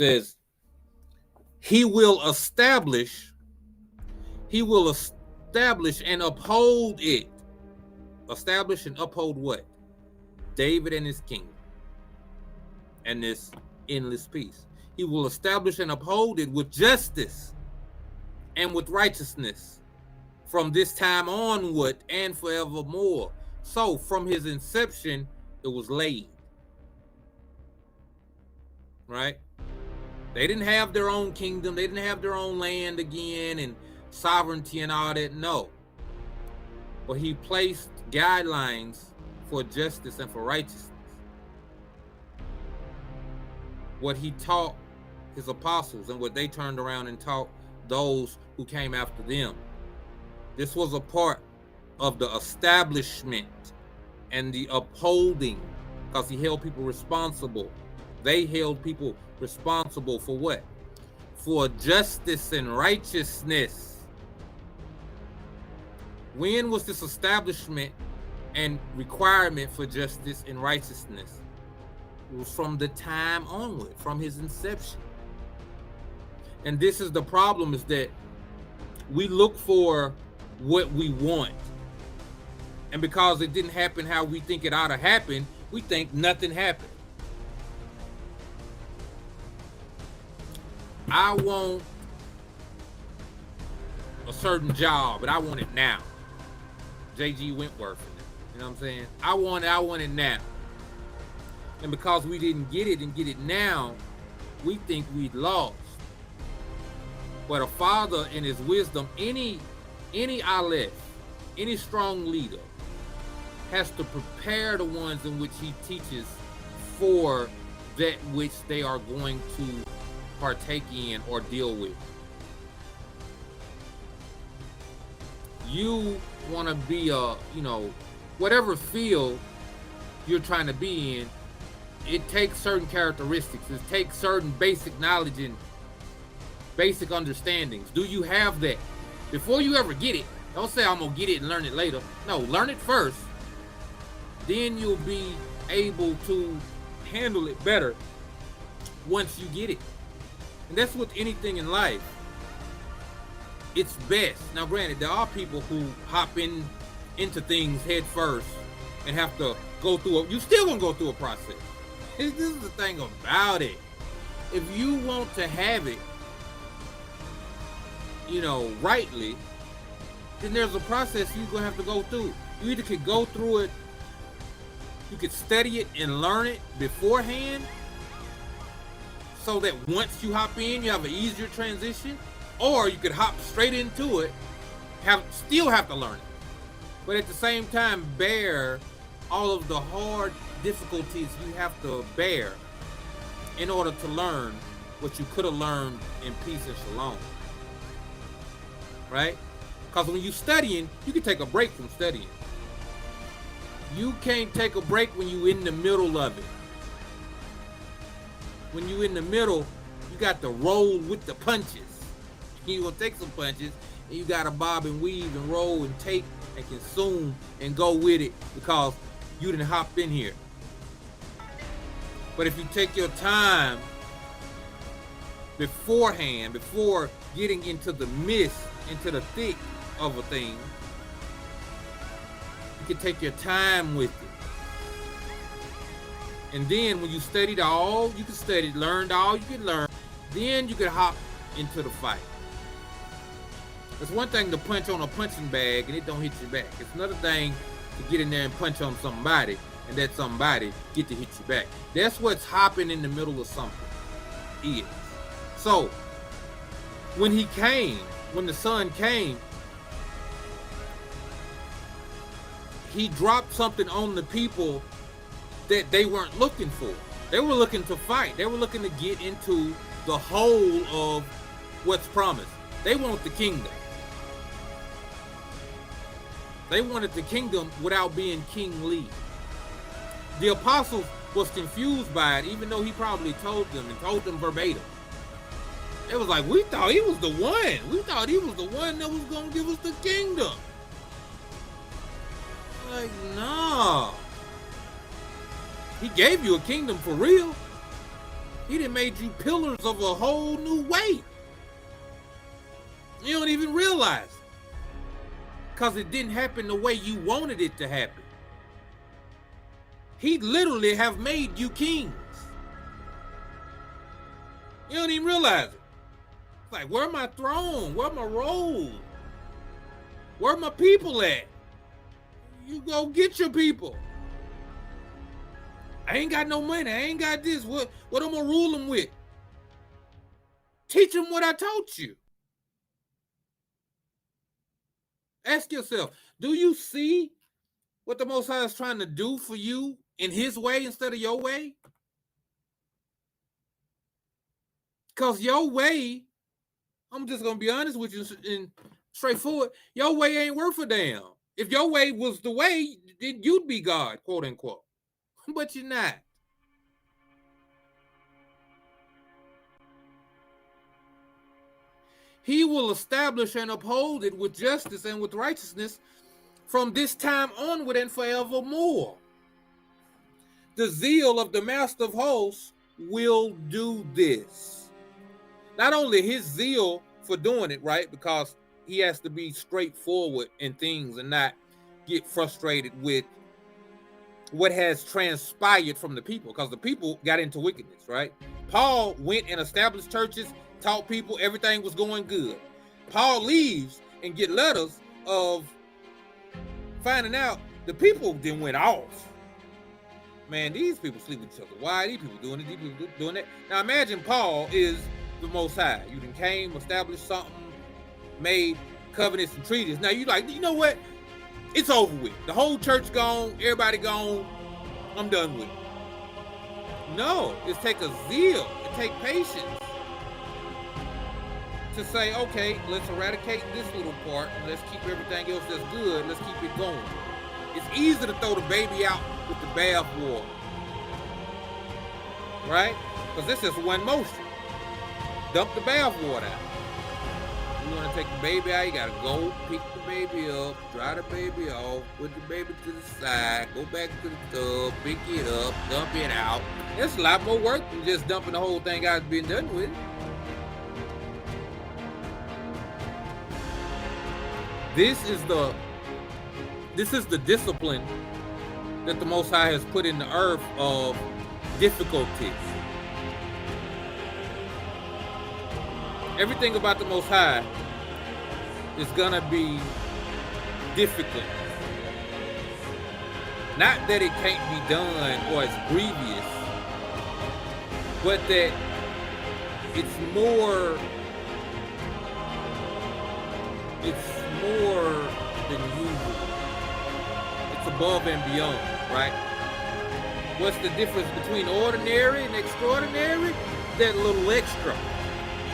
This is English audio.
says he will establish and uphold it. Establish and uphold what? David and his kingdom and this endless peace. He will establish and uphold it with justice and with righteousness from this time onward and forevermore. So from his inception, it was laid. Right? They didn't have their own kingdom. They didn't have their own land again and sovereignty and all that. No. But he placed guidelines for justice and for righteousness. What he taught his apostles and what they turned around and taught those who came after them. This was a part of the establishment and the upholding, because he held people responsible. They held people responsible for what? For justice and righteousness. When was this establishment and requirement for justice and righteousness? It was from the time onward, from his inception. And this is the problem, is that we look for what we want. And because it didn't happen how we think it ought to happen, we think nothing happened. I want a certain job, but I want it now. J.G. Wentworth, you know what I'm saying? I want it now. And because we didn't get it and get it now, we think we'd lost. But a father in his wisdom, any Aleph, any strong leader, has to prepare the ones in which he teaches for that which they are going to partake in or deal with. You want to be whatever field you're trying to be in, it takes certain characteristics. It takes certain basic knowledge and basic understandings. Do you have that? Before you ever get it, don't say I'm gonna get it and learn it later. No, learn it first. Then you'll be able to handle it better once you get it. And that's with anything in life. It's best. Now granted, there are people who hop into things head first and have to go through you still gonna go through a process. This is the thing about it. If you want to have it, rightly, then there's a process you're gonna have to go through. You either could go through it, you could study it and learn it beforehand, so that once you hop in, you have an easier transition, or you could hop straight into it, still have to learn it, but at the same time bear all of the hard difficulties you have to bear in order to learn what you could have learned in peace and shalom. Right? Because when you're studying, you can take a break from studying. You can't take a break when you're in the middle of it. When you're in the middle, you got to roll with the punches. You're going to take some punches, and you got to bob and weave and roll and take and consume and go with it, because you didn't hop in here. But if you take your time beforehand, before getting into the mist, into the thick of a thing, you can take your time with it. And then when you studied all you can study, learned all you can learn, then you can hop into the fight. It's one thing to punch on a punching bag and it don't hit your back. It's another thing to get in there and punch on somebody and that somebody get to hit you back. That's what's hopping in the middle of something is. So when the son came, he dropped something on the people that they weren't looking for. They were looking to fight. They were looking to get into the whole of what's promised. They want the kingdom. They wanted the kingdom without being kingly. The apostles was confused by it, even though he probably told them and told them verbatim. It was like, we thought he was the one. We thought he was the one that was going to give us the kingdom. Like, no. He gave you a kingdom for real. He done made you pillars of a whole new way. You don't even realize it. Because it didn't happen the way you wanted it to happen. He literally have made you kings. You don't even realize it. It's like, where my throne? Where my robe? Where my people at? You go get your people. I ain't got no money. I ain't got this. What I'm gonna rule them with? Teach them what I taught you. Ask yourself, do you see what the Most High is trying to do for you in his way instead of your way? Because your way, I'm just going to be honest with you and straightforward, your way ain't worth a damn. If your way was the way, then you'd be God, quote unquote. But you're not. He will establish and uphold it with justice and with righteousness from this time onward and forevermore. The zeal of the Master of Hosts will do this. Not only his zeal for doing it, right? Because he has to be straightforward in things and not get frustrated with what has transpired from the people, because the people got into wickedness, right? Paul went and established churches, taught people, everything was going good. Paul leaves and get letters of finding out the people then went off. Man, these people sleep with each other. Why? These people doing it, these people doing that. Now imagine Paul is the Most High. You done came, established something, made covenants and treaties. Now you like, you know what? It's over with. The whole church gone, everybody gone. I'm done with it. No, it take a zeal, it take patience to say, okay, let's eradicate this little part and let's keep everything else that's good, let's keep it going. It's easy to throw the baby out with the bath water, right? Because this is one motion. Dump the bath water out. You want to take the baby out, you got to go pick the baby up, dry the baby off, put the baby to the side, go back to the tub, pick it up, dump it out. It's a lot more work than just dumping the whole thing out and being done with it. This is the discipline that the Most High has put in the earth of difficulties. Everything about the Most High is gonna be difficult. Not that it can't be done or it's grievous, but that it's more than usual. It's above and beyond, right? What's the difference between ordinary and extraordinary? That little extra.